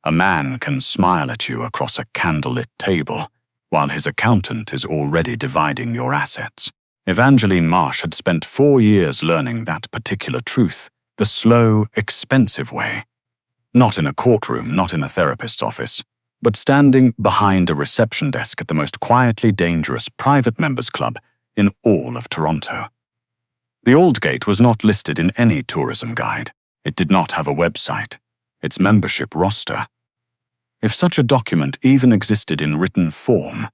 A man can smile at you across a candlelit table, while his accountant is already dividing your assets. Evangeline Marsh had spent 4 years learning that particular truth, the slow, expensive way. Not in a courtroom, not in a therapist's office, but standing behind a reception desk at the most quietly dangerous private members club in all of Toronto. The Aldgate was not listed in any tourism guide. It did not have a website, its membership roster. If such a document even existed in written form,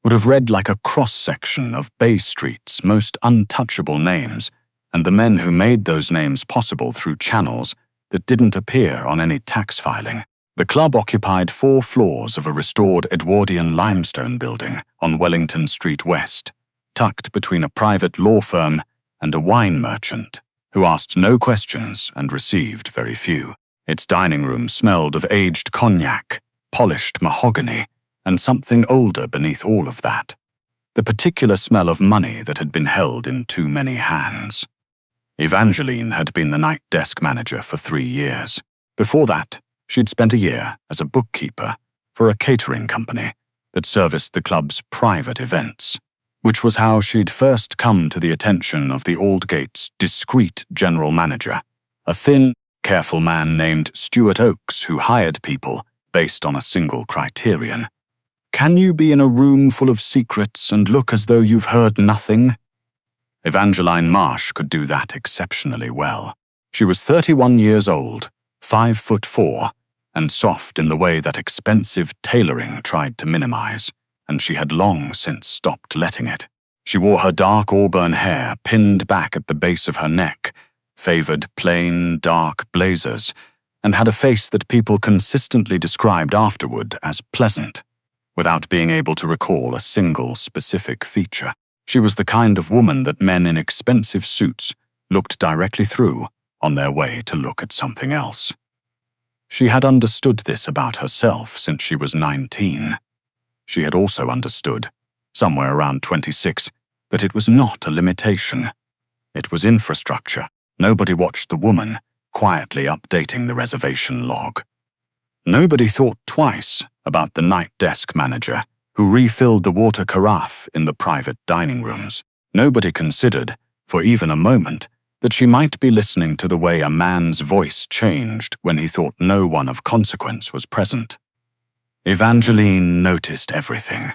would have read like a cross-section of Bay Street's most untouchable names and the men who made those names possible through channels that didn't appear on any tax filing. The club occupied 4 floors of a restored Edwardian limestone building on Wellington Street West, tucked between a private law firm and a wine merchant who asked no questions and received very few. Its dining room smelled of aged cognac, polished mahogany, and something older beneath all of that, the particular smell of money that had been held in too many hands. Evangeline had been the night desk manager for 3 years. Before that, she'd spent a year as a bookkeeper for a catering company that serviced the club's private events, which was how she'd first come to the attention of the Aldgate's discreet general manager, a thin, careful man named Stuart Oakes who hired people based on a single criterion. Can you be in a room full of secrets and look as though you've heard nothing? Evangeline Marsh could do that exceptionally well. She was 31 years old, 5'4", and soft in the way that expensive tailoring tried to minimize, and she had long since stopped letting it. She wore her dark auburn hair pinned back at the base of her neck, favored plain, dark blazers, and had a face that people consistently described afterward as pleasant, without being able to recall a single specific feature. She was the kind of woman that men in expensive suits looked directly through on their way to look at something else. She had understood this about herself since she was 19. She had also understood, somewhere around 26, that it was not a limitation. It was infrastructure. Nobody watched the woman quietly updating the reservation log. Nobody thought twice about the night desk manager who refilled the water carafe in the private dining rooms. Nobody considered, for even a moment, that she might be listening to the way a man's voice changed when he thought no one of consequence was present. Evangeline noticed everything.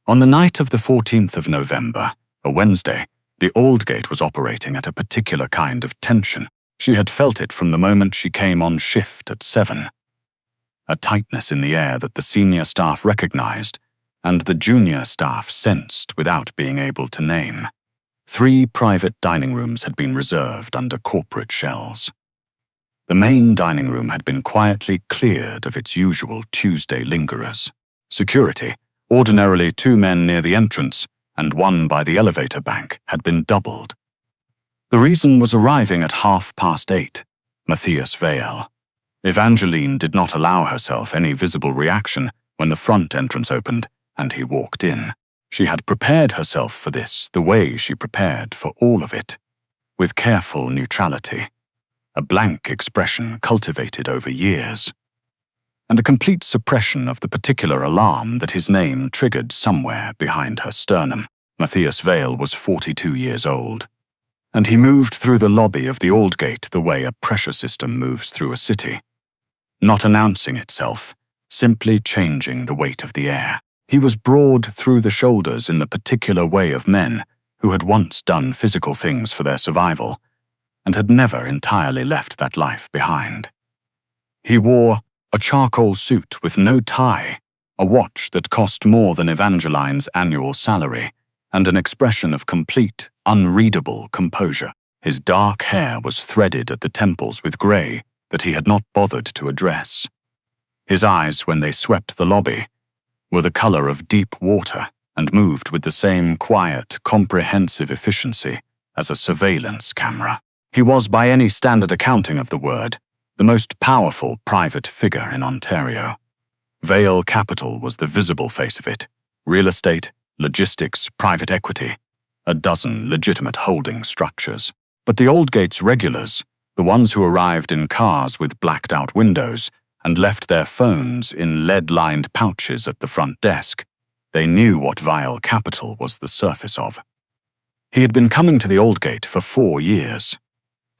On the night of the 14th of November, a Wednesday, the Aldgate was operating at a particular kind of tension. She had felt it from the moment she came on shift at 7. A tightness in the air that the senior staff recognized and the junior staff sensed without being able to name. 3 private dining rooms had been reserved under corporate shells. The main dining room had been quietly cleared of its usual Tuesday lingerers. Security, ordinarily 2 men near the entrance and 1 by the elevator bank, had been doubled. The reason was arriving at 8:30, Matthias Vale. Evangeline did not allow herself any visible reaction when the front entrance opened and he walked in. She had prepared herself for this the way she prepared for all of it, with careful neutrality, a blank expression cultivated over years, and a complete suppression of the particular alarm that his name triggered somewhere behind her sternum. Matthias Vale was 42 years old, and he moved through the lobby of the Aldgate the way a pressure system moves through a city, not announcing itself, simply changing the weight of the air. He was broad through the shoulders in the particular way of men who had once done physical things for their survival and had never entirely left that life behind. He wore a charcoal suit with no tie, a watch that cost more than Evangeline's annual salary, and an expression of complete, unreadable composure. His dark hair was threaded at the temples with grey that he had not bothered to address. His eyes, when they swept the lobby, were the colour of deep water and moved with the same quiet, comprehensive efficiency as a surveillance camera. He was, by any standard accounting of the word, the most powerful private figure in Ontario. Vale Capital was the visible face of it: real estate, logistics, private equity, a dozen legitimate holding structures. But the Aldgate's regulars, the ones who arrived in cars with blacked-out windows, and left their phones in lead-lined pouches at the front desk, they knew what vile capital was the surface of. He had been coming to the Aldgate for 4 years.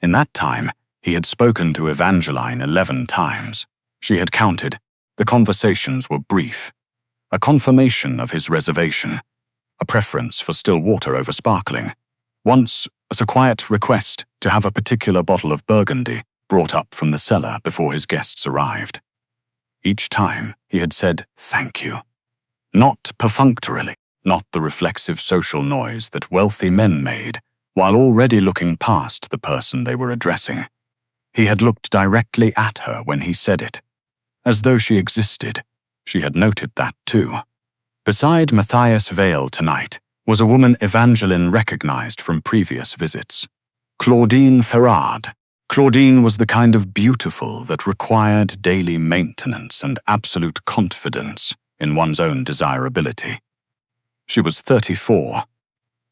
In that time, he had spoken to Evangeline 11 times. She had counted. The conversations were brief. A confirmation of his reservation. A preference for still water over sparkling. Once, as a quiet request to have a particular bottle of Burgundy brought up from the cellar before his guests arrived. Each time, he had said, "Thank you." Not perfunctorily, not the reflexive social noise that wealthy men made while already looking past the person they were addressing. He had looked directly at her when he said it. As though she existed, she had noted that too. Beside Matthias Vale tonight was a woman Evangeline recognized from previous visits. Claudine Ferrard. Claudine was the kind of beautiful that required daily maintenance and absolute confidence in one's own desirability. She was 34,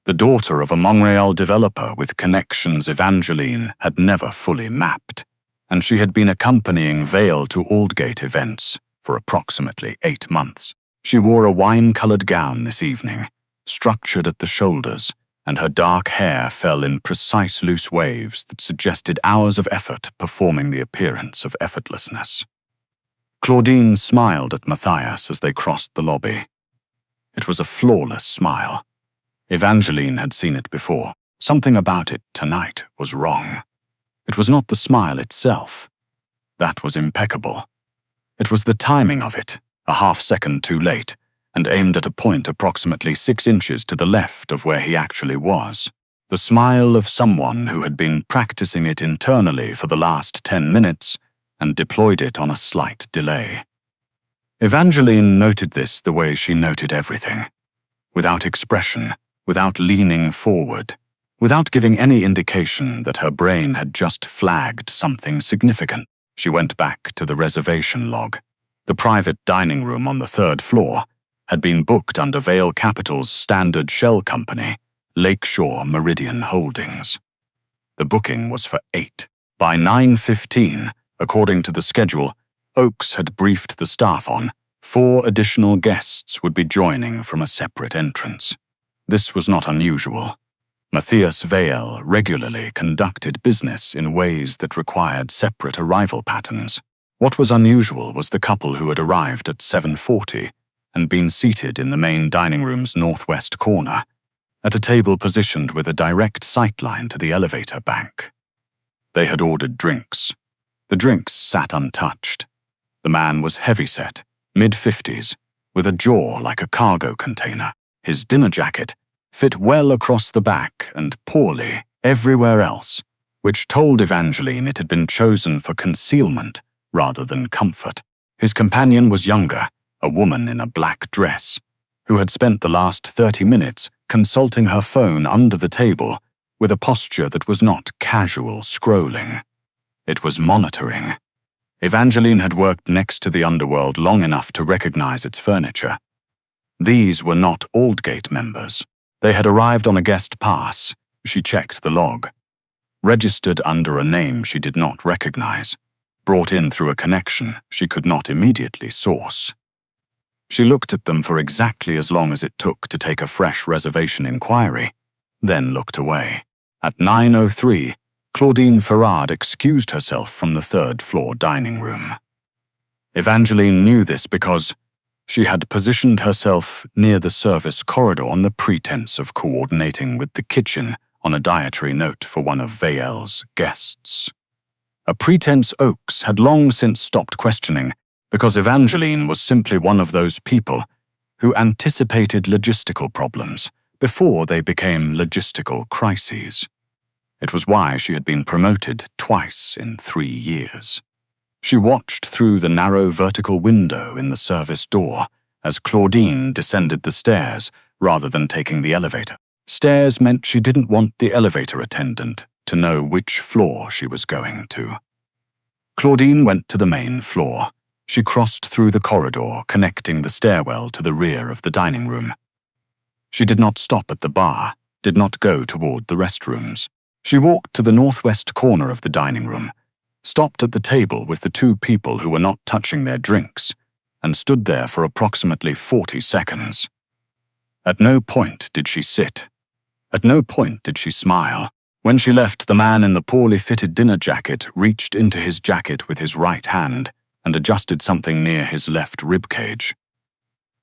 the daughter of a Montreal developer with connections Evangeline had never fully mapped, and she had been accompanying Vale to Aldgate events for approximately 8 months. She wore a wine-colored gown this evening, structured at the shoulders, and her dark hair fell in precise loose waves that suggested hours of effort performing the appearance of effortlessness. Claudine smiled at Matthias as they crossed the lobby. It was a flawless smile. Evangeline had seen it before. Something about it tonight was wrong. It was not the smile itself. That was impeccable. It was the timing of it, a half-second too late, and aimed at a point approximately 6 inches to the left of where he actually was. The smile of someone who had been practicing it internally for the last 10 minutes and deployed it on a slight delay. Evangeline noted this the way she noted everything. Without expression, without leaning forward, without giving any indication that her brain had just flagged something significant, she went back to the reservation log. The private dining room on the 3rd floor had been booked under Vale Capital's standard shell company, Lakeshore Meridian Holdings. The booking was for 8. By 9:15, according to the schedule Oakes had briefed the staff on, 4 additional guests would be joining from a separate entrance. This was not unusual. Matthias Vale regularly conducted business in ways that required separate arrival patterns. What was unusual was the couple who had arrived at 7:40 and been seated in the main dining room's northwest corner, at a table positioned with a direct sightline to the elevator bank. They had ordered drinks. The drinks sat untouched. The man was heavyset, mid-50s, with a jaw like a cargo container. His dinner jacket fit well across the back and poorly everywhere else, which told Evangeline it had been chosen for concealment rather than comfort. His companion was younger, a woman in a black dress, who had spent the last 30 minutes consulting her phone under the table with a posture that was not casual scrolling. It was monitoring. Evangeline had worked next to the underworld long enough to recognize its furniture. These were not Aldgate members. They had arrived on a guest pass. She checked the log. Registered under a name she did not recognize. Brought in through a connection she could not immediately source. She looked at them for exactly as long as it took to take a fresh reservation inquiry, then looked away. At 9:03, Claudine Ferrard excused herself from the 3rd floor dining room. Evangeline knew this because she had positioned herself near the service corridor on the pretense of coordinating with the kitchen on a dietary note for one of Vale's guests. A pretense Oakes had long since stopped questioning because Evangeline was simply one of those people who anticipated logistical problems before they became logistical crises. It was why she had been promoted twice in 3 years. She watched through the narrow vertical window in the service door as Claudine descended the stairs rather than taking the elevator. Stairs meant she didn't want the elevator attendant to know which floor she was going to. Claudine went to the main floor. She crossed through the corridor connecting the stairwell to the rear of the dining room. She did not stop at the bar, did not go toward the restrooms. She walked to the northwest corner of the dining room, stopped at the table with the two people who were not touching their drinks, and stood there for approximately 40 seconds. At no point did she sit. At no point did she smile. When she left, the man in the poorly fitted dinner jacket reached into his jacket with his right hand and adjusted something near his left rib cage.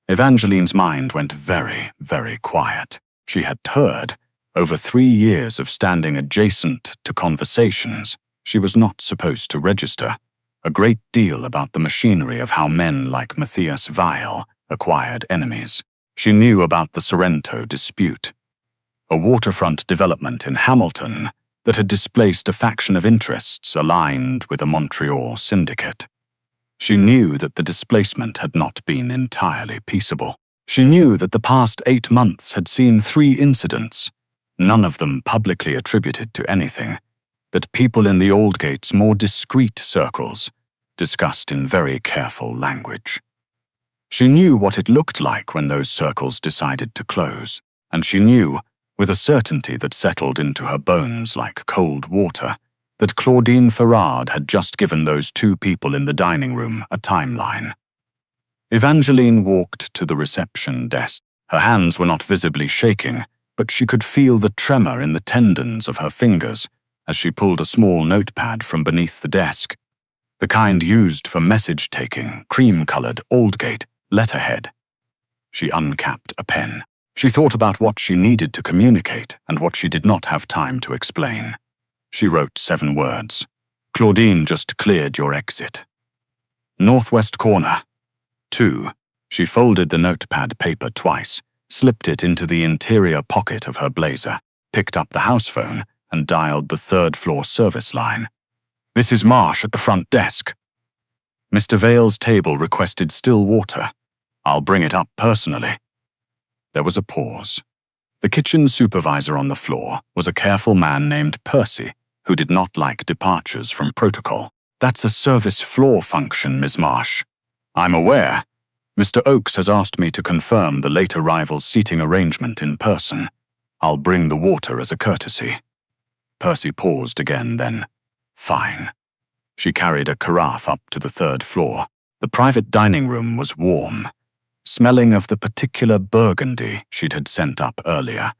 Evangeline's mind went very, very quiet. She had heard, over 3 years of standing adjacent to conversations she was not supposed to register, a great deal about the machinery of how men like Matthias Weil acquired enemies. She knew about the Sorrento dispute, a waterfront development in Hamilton that had displaced a faction of interests aligned with a Montreal syndicate. She knew that the displacement had not been entirely peaceable. She knew that the past 8 months had seen 3 incidents, none of them publicly attributed to anything, that people in the Aldgate's more discreet circles discussed in very careful language. She knew what it looked like when those circles decided to close, and she knew, with a certainty that settled into her bones like cold water, that Claudine Farrard had just given those 2 people in the dining room a timeline. Evangeline walked to the reception desk. Her hands were not visibly shaking, but she could feel the tremor in the tendons of her fingers as she pulled a small notepad from beneath the desk, the kind used for message-taking, cream-colored Aldgate letterhead. She uncapped a pen. She thought about what she needed to communicate and what she did not have time to explain. She wrote 7 words. Claudine just cleared your exit. Northwest corner. 2. She folded the notepad paper twice, slipped it into the interior pocket of her blazer, picked up the house phone, and dialed the 3rd-floor service line. This is Marsh at the front desk. Mr. Vale's table requested still water. I'll bring it up personally. There was a pause. The kitchen supervisor on the floor was a careful man named Percy, who did not like departures from protocol. That's a service floor function, Ms. Marsh. I'm aware. Mr. Oakes has asked me to confirm the late arrival's seating arrangement in person. I'll bring the water as a courtesy. Percy paused again, then, fine. She carried a carafe up to the 3rd floor. The private dining room was warm, smelling of the particular burgundy she'd had sent up earlier,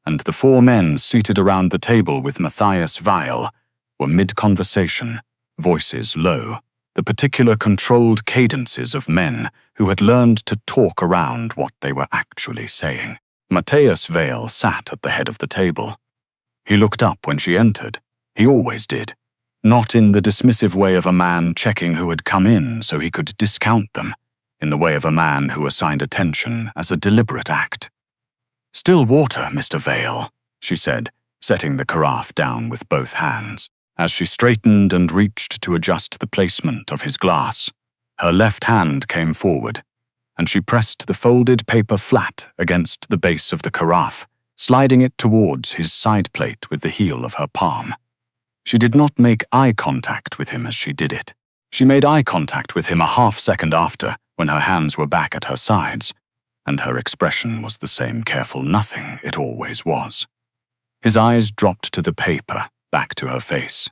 and the 4 men seated around the table with Matthias Weil were mid-conversation, voices low, the particular controlled cadences of men who had learned to talk around what they were actually saying. Matthias Weil sat at the head of the table. He looked up when she entered. He always did. Not in the dismissive way of a man checking who had come in so he could discount them, in the way of a man who assigned attention as a deliberate act. Still water, Mr. Weil, she said, setting the carafe down with both hands. As she straightened and reached to adjust the placement of his glass, her left hand came forward, and she pressed the folded paper flat against the base of the carafe, sliding it towards his side plate with the heel of her palm. She did not make eye contact with him as she did it. She made eye contact with him a half-second after, when her hands were back at her sides, and her expression was the same careful nothing it always was. His eyes dropped to the paper, back to her face.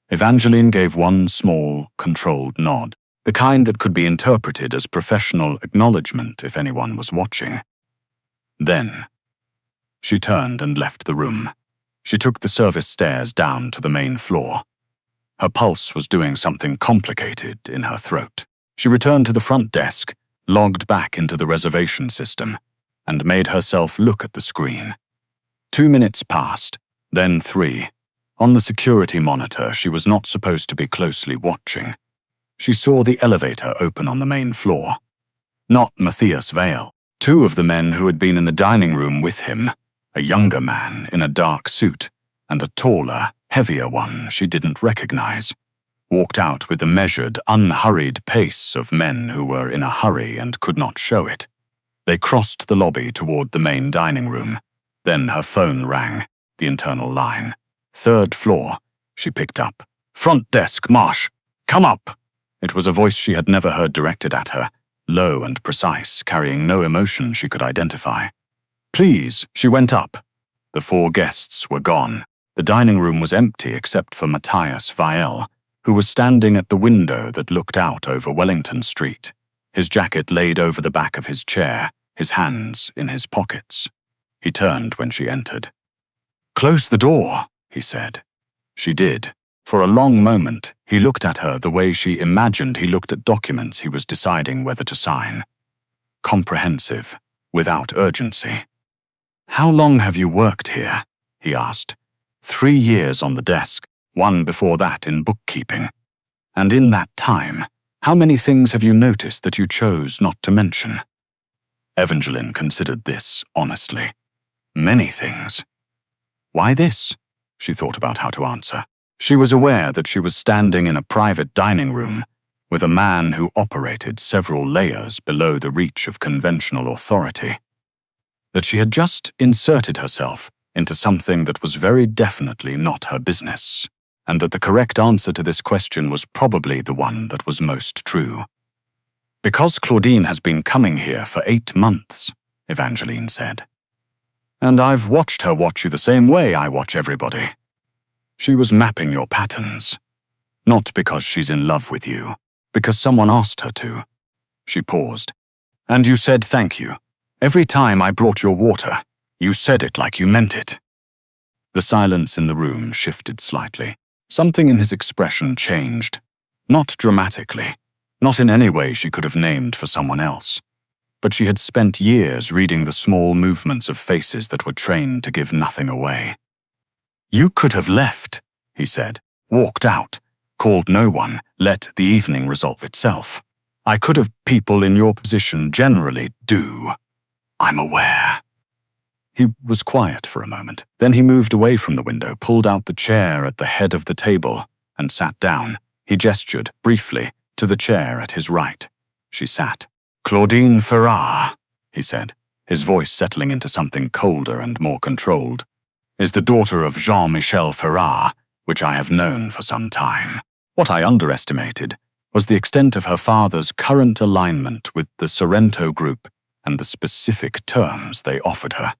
Evangeline gave one small, controlled nod, the kind that could be interpreted as professional acknowledgement if anyone was watching. Then, she turned and left the room. She took the service stairs down to the main floor. Her pulse was doing something complicated in her throat. She returned to the front desk, logged back into the reservation system, and made herself look at the screen. 2 minutes passed, then 3. On the security monitor, she was not supposed to be closely watching. She saw the elevator open on the main floor. Not Matthias Weil. 2 of the men who had been in the dining room with him, a younger man in a dark suit, and a taller, heavier one she didn't recognize, walked out with the measured, unhurried pace of men who were in a hurry and could not show it. They crossed the lobby toward the main dining room. Then her phone rang, the internal line. 3rd floor, she picked up. Front desk, Marsh. Come up. It was a voice she had never heard directed at her, low and precise, carrying no emotion she could identify. Please, she went up. The 4 guests were gone. The dining room was empty except for Matthias Weil. who was standing at the window that looked out over Wellington Street, his jacket laid over the back of his chair, his hands in his pockets. He turned when she entered. "Close the door," he said. She did. For a long moment, he looked at her the way she imagined he looked at documents he was deciding whether to sign. Comprehensive, without urgency. "How long have you worked here?" he asked. 3 years on the desk, 1 before that in bookkeeping. "And in that time, how many things have you noticed that you chose not to mention?" Evangeline considered this honestly. Many things. Why this? She thought about how to answer. She was aware that she was standing in a private dining room with a man who operated several layers below the reach of conventional authority. That she had just inserted herself into something that was very definitely not her business, and that the correct answer to this question was probably the one that was most true. "Because Claudine has been coming here for 8 months, Evangeline said. "And I've watched her watch you the same way I watch everybody. She was mapping your patterns. Not because she's in love with you, because someone asked her to." She paused. "And you said thank you. Every time I brought your water, you said it like you meant it." The silence in the room shifted slightly. Something in his expression changed. Not dramatically, not in any way she could have named for someone else. But she had spent years reading the small movements of faces that were trained to give nothing away. "You could have left," he said, "walked out, called no one, let the evening resolve itself. I could have. People in your position generally do. I'm aware." He was quiet for a moment. Then he moved away from the window, pulled out the chair at the head of the table, and sat down. He gestured, briefly, to the chair at his right. She sat. "Claudine Farrar," he said, his voice settling into something colder and more controlled, "is the daughter of Jean-Michel Farrar, which I have known for some time. What I underestimated was the extent of her father's current alignment with the Sorrento Group and the specific terms they offered her."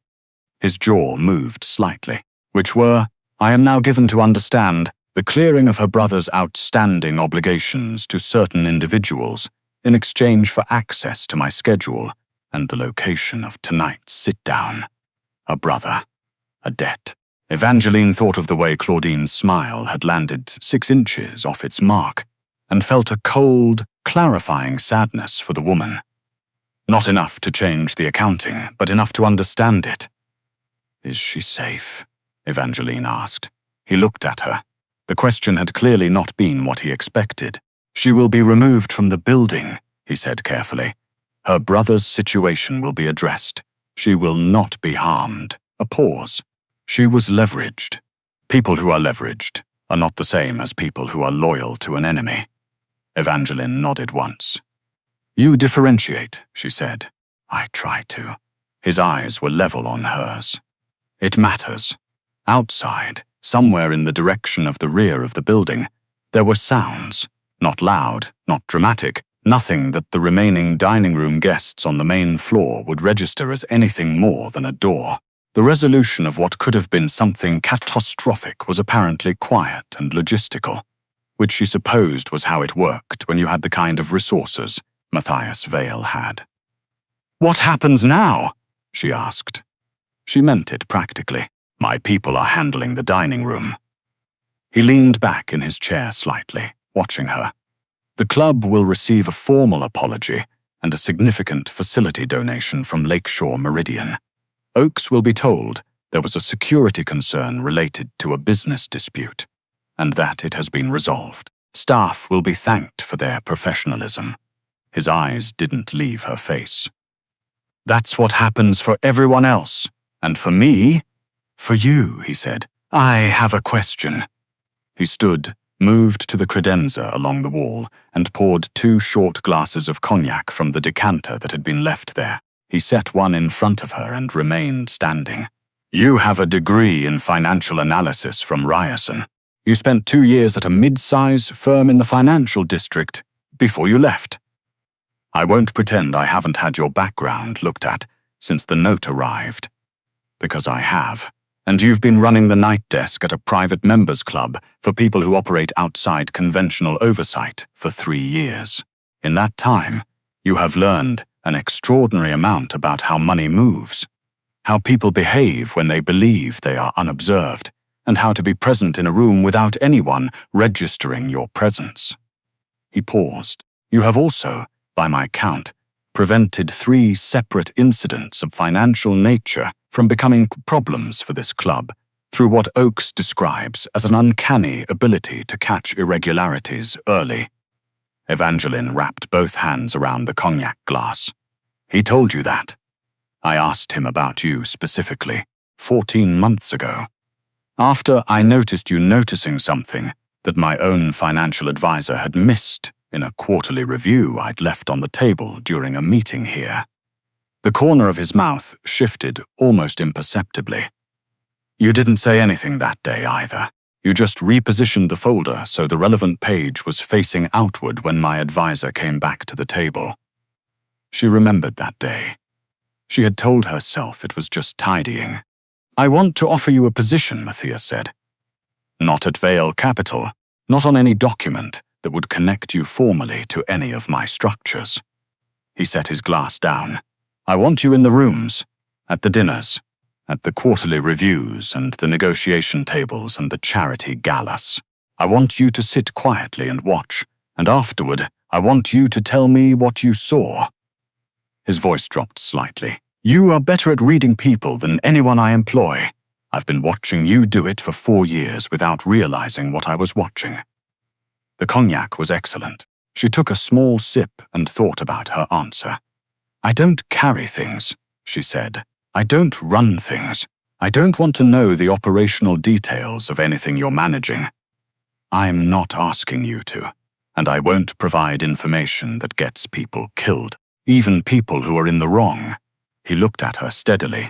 His jaw moved slightly, which were, "I am now given to understand, the clearing of her brother's outstanding obligations to certain individuals in exchange for access to my schedule and the location of tonight's sit-down. A brother. A debt." Evangeline thought of the way Claudine's smile had landed 6 inches off its mark and felt a cold, clarifying sadness for the woman. Not enough to change the accounting, but enough to understand it. "Is she safe?" Evangeline asked. He looked at her. The question had clearly not been what he expected. "She will be removed from the building," he said carefully. "Her brother's situation will be addressed. She will not be harmed." A pause. "She was leveraged. People who are leveraged are not the same as people who are loyal to an enemy." Evangeline nodded once. "You differentiate," she said. "I try to." His eyes were level on hers. "It matters. Outside, somewhere in the direction of the rear of the building, there were sounds. Not loud, not dramatic, nothing that the remaining dining room guests on the main floor would register as anything more than a door. The resolution of what could have been something catastrophic was apparently quiet and logistical, which she supposed was how it worked when you had the kind of resources Matthias Vale had. "What happens now?" she asked. She meant it practically. "My people are handling the dining room." He leaned back in his chair slightly, watching her. "The club will receive a formal apology and a significant facility donation from Lakeshore Meridian. Oaks will be told there was a security concern related to a business dispute, and that it has been resolved. Staff will be thanked for their professionalism." His eyes didn't leave her face. "That's what happens for everyone else. And for me?" "For you," he said. "I have a question." He stood, moved to the credenza along the wall, and poured 2 short glasses of cognac from the decanter that had been left there. He set one in front of her and remained standing. "You have a degree in financial analysis from Ryerson. You spent 2 years at a mid-size firm in the financial district before you left. I won't pretend I haven't had your background looked at since the note arrived. Because I have, And you've been running the night desk at a private members club for people who operate outside conventional oversight for 3 years. In that time, you have learned an extraordinary amount about how money moves, how people behave when they believe they are unobserved, and how to be present in a room without anyone registering your presence. He paused. You have also, by my count, prevented 3 separate incidents of financial nature from becoming problems for this club through what Oakes describes as an uncanny ability to catch irregularities early. Evangeline wrapped both hands around the cognac glass. He told you that. I asked him about you specifically 14 months ago. After I noticed you noticing something that my own financial advisor had missed in a quarterly review I'd left on the table during a meeting here. The corner of his mouth shifted almost imperceptibly. You didn't say anything that day either. You just repositioned the folder so the relevant page was facing outward when my advisor came back to the table. She remembered that day. She had told herself it was just tidying. I want to offer you a position, Matthias said. Not at Vale Capital, not on any document that would connect you formally to any of my structures. He set his glass down. I want you in the rooms, at the dinners, at the quarterly reviews and the negotiation tables and the charity galas. I want you to sit quietly and watch, and afterward, I want you to tell me what you saw. His voice dropped slightly. You are better at reading people than anyone I employ. I've been watching you do it for 4 years without realizing what I was watching. The cognac was excellent. She took a small sip and thought about her answer. I don't carry things, she said. I don't run things. I don't want to know the operational details of anything you're managing. I'm not asking you to, and I won't provide information that gets people killed, even people who are in the wrong. He looked at her steadily.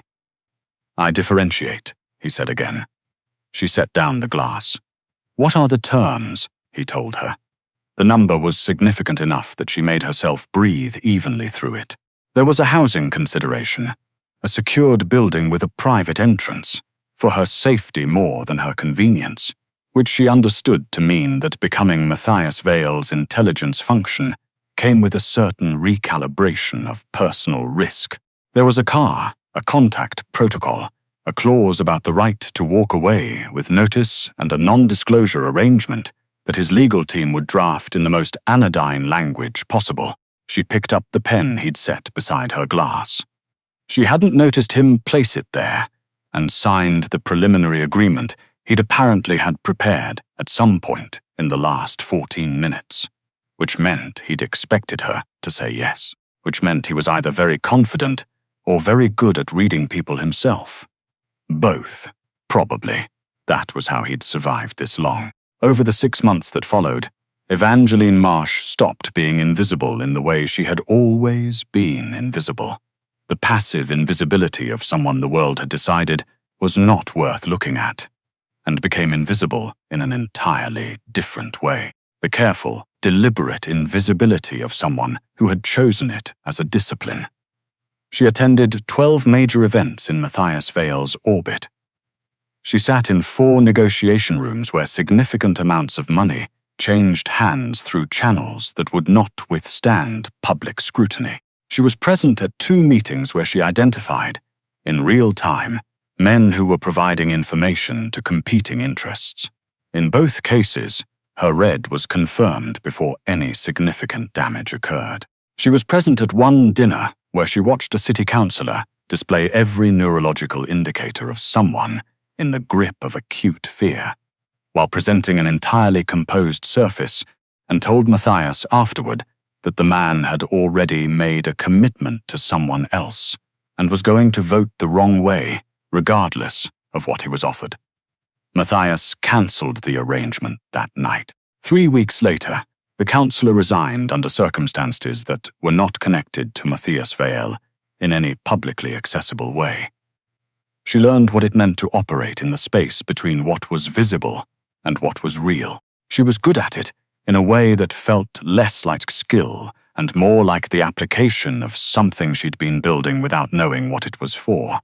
I differentiate, he said again. She set down the glass. What are the terms? He told her. The number was significant enough that she made herself breathe evenly through it. There was a housing consideration, a secured building with a private entrance, for her safety more than her convenience, which she understood to mean that becoming Matthias Vale's intelligence function came with a certain recalibration of personal risk. There was a car, a contact protocol, a clause about the right to walk away with notice and a non-disclosure arrangement that his legal team would draft in the most anodyne language possible. She picked up the pen he'd set beside her glass. She hadn't noticed him place it there, and signed the preliminary agreement he'd apparently had prepared at some point in the last 14 minutes, which meant he'd expected her to say yes, which meant he was either very confident or very good at reading people himself. Both, probably. That was how he'd survived this long. Over the 6 months that followed, Evangeline Marsh stopped being invisible in the way she had always been invisible. The passive invisibility of someone the world had decided was not worth looking at, and became invisible in an entirely different way. The careful, deliberate invisibility of someone who had chosen it as a discipline. She attended 12 major events in Matthias Vale's orbit. She sat in 4 negotiation rooms where significant amounts of money changed hands through channels that would not withstand public scrutiny. She was present at 2 meetings where she identified, in real time, men who were providing information to competing interests. In both cases, her red was confirmed before any significant damage occurred. She was present at 1 dinner where she watched a city councillor display every neurological indicator of someone in the grip of acute fear, while presenting an entirely composed surface, and told Matthias afterward that the man had already made a commitment to someone else and was going to vote the wrong way, regardless of what he was offered. Matthias cancelled the arrangement that night. 3 weeks later, the councillor resigned under circumstances that were not connected to Matthias Vale in any publicly accessible way. She learned what it meant to operate in the space between what was visible and what was real. She was good at it in a way that felt less like skill and more like the application of something she'd been building without knowing what it was for.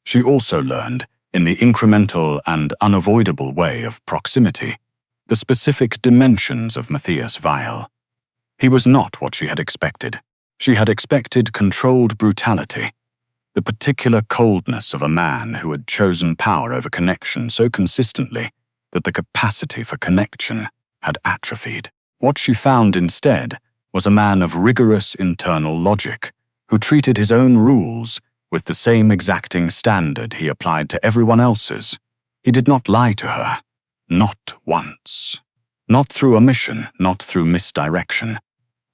She also learned in the incremental and unavoidable way of proximity, the specific dimensions of Matthias Weil. He was not what she had expected. She had expected controlled brutality, the particular coldness of a man who had chosen power over connection so consistently that the capacity for connection had atrophied. What she found instead was a man of rigorous internal logic, who treated his own rules with the same exacting standard he applied to everyone else's. He did not lie to her, not once. Not through omission, not through misdirection.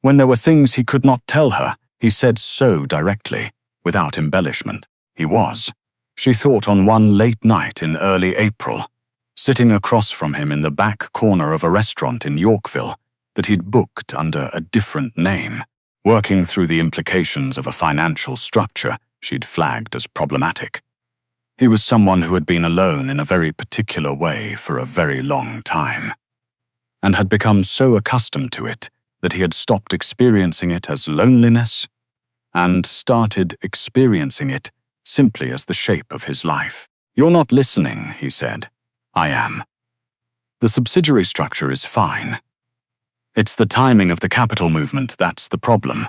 When there were things he could not tell her, he said so directly, without embellishment. He was, she thought on one late night in early April, sitting across from him in the back corner of a restaurant in Yorkville that he'd booked under a different name, working through the implications of a financial structure she'd flagged as problematic. He was someone who had been alone in a very particular way for a very long time, and had become so accustomed to it that he had stopped experiencing it as loneliness and started experiencing it simply as the shape of his life. "You're not listening," he said. "I am. The subsidiary structure is fine. It's the timing of the capital movement that's the problem.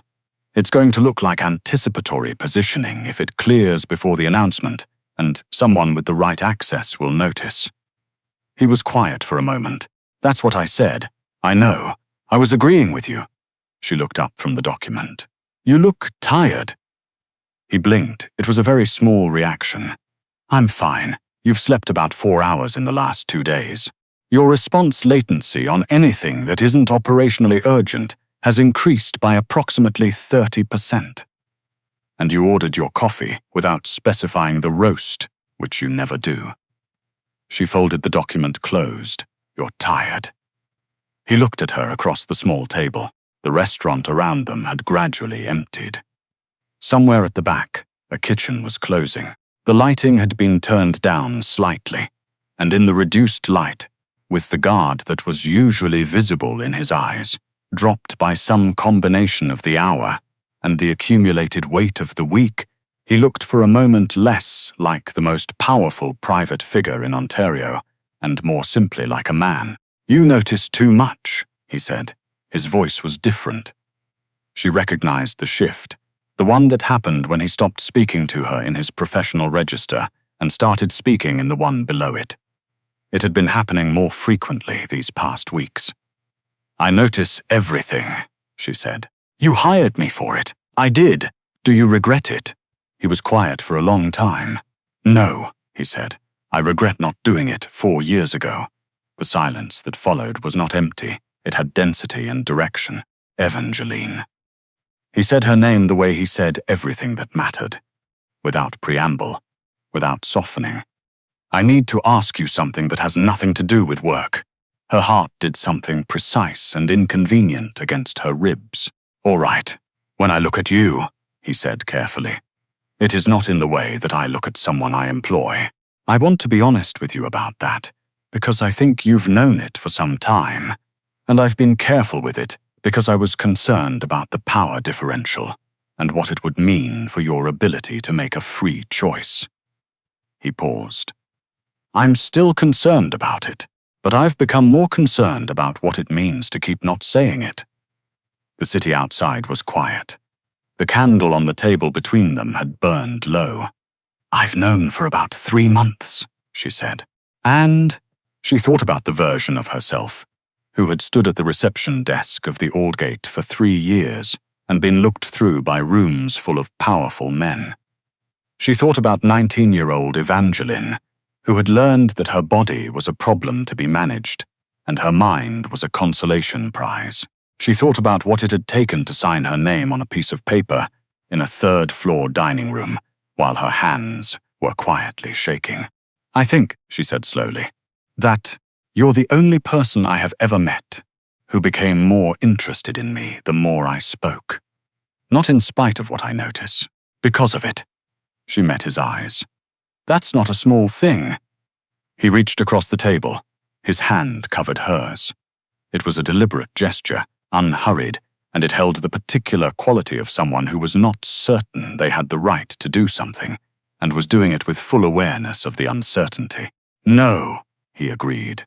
It's going to look like anticipatory positioning if it clears before the announcement, and someone with the right access will notice." He was quiet for a moment. "That's what I said. I know. I was agreeing with you." She looked up from the document. "You look tired." He blinked. It was a very small reaction. "I'm fine. You've slept about 4 hours in the last 2 days. Your response latency on anything that isn't operationally urgent has increased by approximately 30%. And you ordered your coffee without specifying the roast, which you never do." She folded the document closed. "You're tired." He looked at her across the small table. The restaurant around them had gradually emptied. Somewhere at the back, a kitchen was closing. The lighting had been turned down slightly, and in the reduced light, with the guard that was usually visible in his eyes, dropped by some combination of the hour and the accumulated weight of the week, he looked for a moment less like the most powerful private figure in Ontario, and more simply like a man. "You notice too much," he said. His voice was different. She recognized the shift, the one that happened when he stopped speaking to her in his professional register and started speaking in the one below it. It had been happening more frequently these past weeks. "I notice everything," she said. "You hired me for it." "I did. Do you regret it?" He was quiet for a long time. "No," he said. "I regret not doing it 4 years ago." The silence that followed was not empty. It had density and direction. "Evangeline." He said her name the way he said everything that mattered, without preamble, without softening. "I need to ask you something that has nothing to do with work." Her heart did something precise and inconvenient against her ribs. "All right. When I look at you," he said carefully, "it is not in the way that I look at someone I employ. I want to be honest with you about that, because I think you've known it for some time, and I've been careful with it because I was concerned about the power differential and what it would mean for your ability to make a free choice." He paused. "I'm still concerned about it, but I've become more concerned about what it means to keep not saying it." The city outside was quiet. The candle on the table between them had burned low. "I've known for about 3 months," she said. And she thought about the version of herself who had stood at the reception desk of the Aldgate for 3 years and been looked through by rooms full of powerful men. She thought about 19-year-old Evangeline, who had learned that her body was a problem to be managed, and her mind was a consolation prize. She thought about what it had taken to sign her name on a piece of paper in a third-floor dining room, while her hands were quietly shaking. "I think," she said slowly, "that you're the only person I have ever met who became more interested in me the more I spoke. Not in spite of what I notice, because of it." She met his eyes. "That's not a small thing." He reached across the table. His hand covered hers. It was a deliberate gesture, unhurried, and it held the particular quality of someone who was not certain they had the right to do something, and was doing it with full awareness of the uncertainty. "No," he agreed.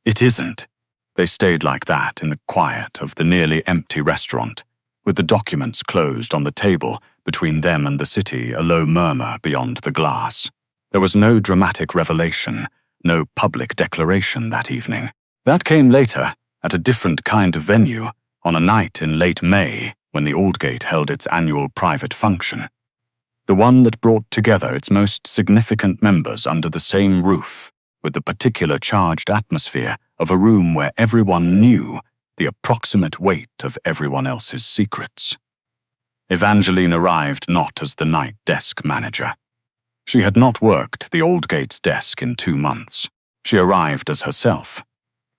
"It isn't." They stayed like that in the quiet of the nearly empty restaurant, with the documents closed on the table between them and the city, a low murmur beyond the glass. There was no dramatic revelation, no public declaration that evening. That came later, at a different kind of venue, on a night in late May when the Aldgate held its annual private function. The one that brought together its most significant members under the same roof, with the particular charged atmosphere of a room where everyone knew the approximate weight of everyone else's secrets. Evangeline arrived not as the night desk manager. She had not worked the Aldgate's desk in 2 months. She arrived as herself,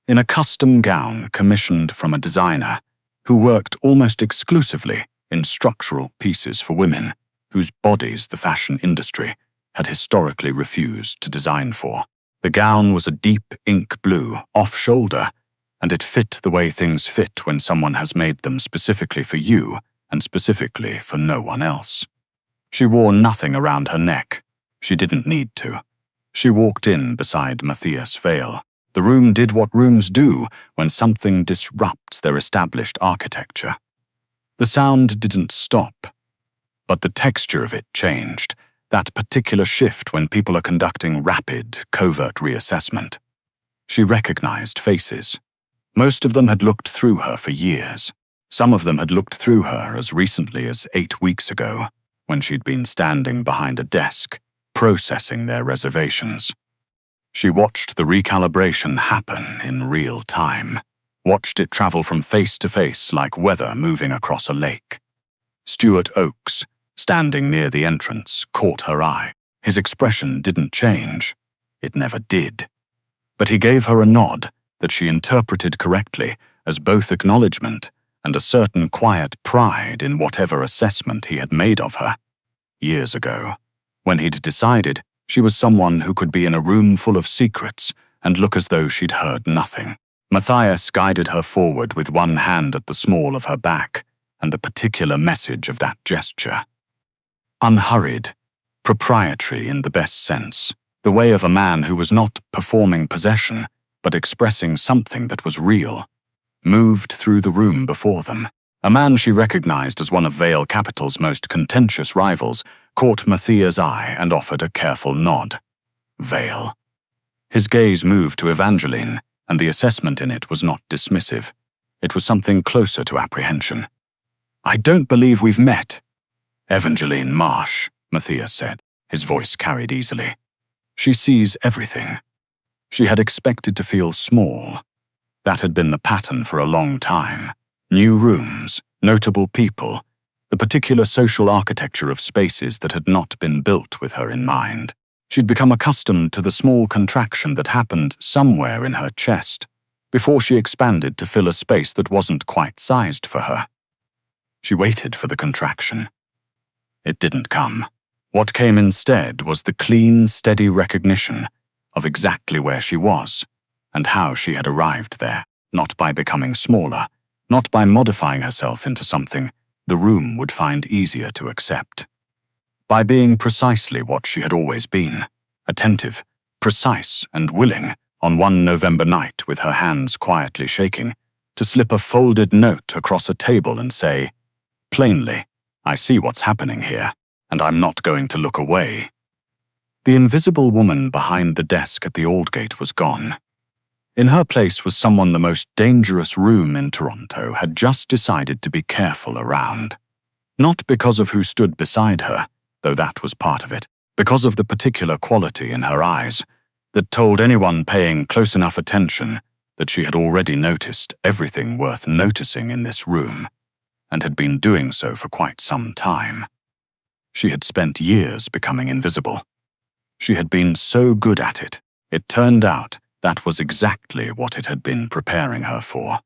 in a custom gown commissioned from a designer who worked almost exclusively in structural pieces for women, whose bodies the fashion industry had historically refused to design for. The gown was a deep ink blue, off-shoulder, and it fit the way things fit when someone has made them specifically for you and specifically for no one else. She wore nothing around her neck. She didn't need to. She walked in beside Matthias Vale. The room did what rooms do when something disrupts their established architecture. The sound didn't stop, but the texture of it changed, that particular shift when people are conducting rapid, covert reassessment. She recognized faces. Most of them had looked through her for years. Some of them had looked through her as recently as 8 weeks ago, when she'd been standing behind a desk, processing their reservations. She watched the recalibration happen in real time, watched it travel from face to face like weather moving across a lake. Stuart Oakes, standing near the entrance, caught her eye. His expression didn't change. It never did. But he gave her a nod that she interpreted correctly as both acknowledgement and a certain quiet pride in whatever assessment he had made of her. Years ago, when he'd decided she was someone who could be in a room full of secrets and look as though she'd heard nothing. Matthias guided her forward with one hand at the small of her back, and the particular message of that gesture. Unhurried, proprietary in the best sense, the way of a man who was not performing possession, but expressing something that was real, moved through the room before them. A man she recognized as one of Vale Capital's most contentious rivals caught Matthia's eye and offered a careful nod. Vale. His gaze moved to Evangeline, and the assessment in it was not dismissive. It was something closer to apprehension. "I don't believe we've met." "Evangeline Marsh," Matthias said. His voice carried easily. "She sees everything." She had expected to feel small. That had been the pattern for a long time. New rooms, notable people, the particular social architecture of spaces that had not been built with her in mind. She'd become accustomed to the small contraction that happened somewhere in her chest before she expanded to fill a space that wasn't quite sized for her. She waited for the contraction. It didn't come. What came instead was the clean, steady recognition of exactly where she was and how she had arrived there, not by becoming smaller, not by modifying herself into something the room would find easier to accept. By being precisely what she had always been, attentive, precise, and willing, on one November night with her hands quietly shaking, to slip a folded note across a table and say, "Plainly, I see what's happening here, and I'm not going to look away." The invisible woman behind the desk at the Aldgate was gone. In her place was someone the most dangerous room in Toronto had just decided to be careful around. Not because of who stood beside her, though that was part of it, because of the particular quality in her eyes that told anyone paying close enough attention that she had already noticed everything worth noticing in this room, and had been doing so for quite some time. She had spent years becoming invisible. She had been so good at it, it turned out that was exactly what it had been preparing her for.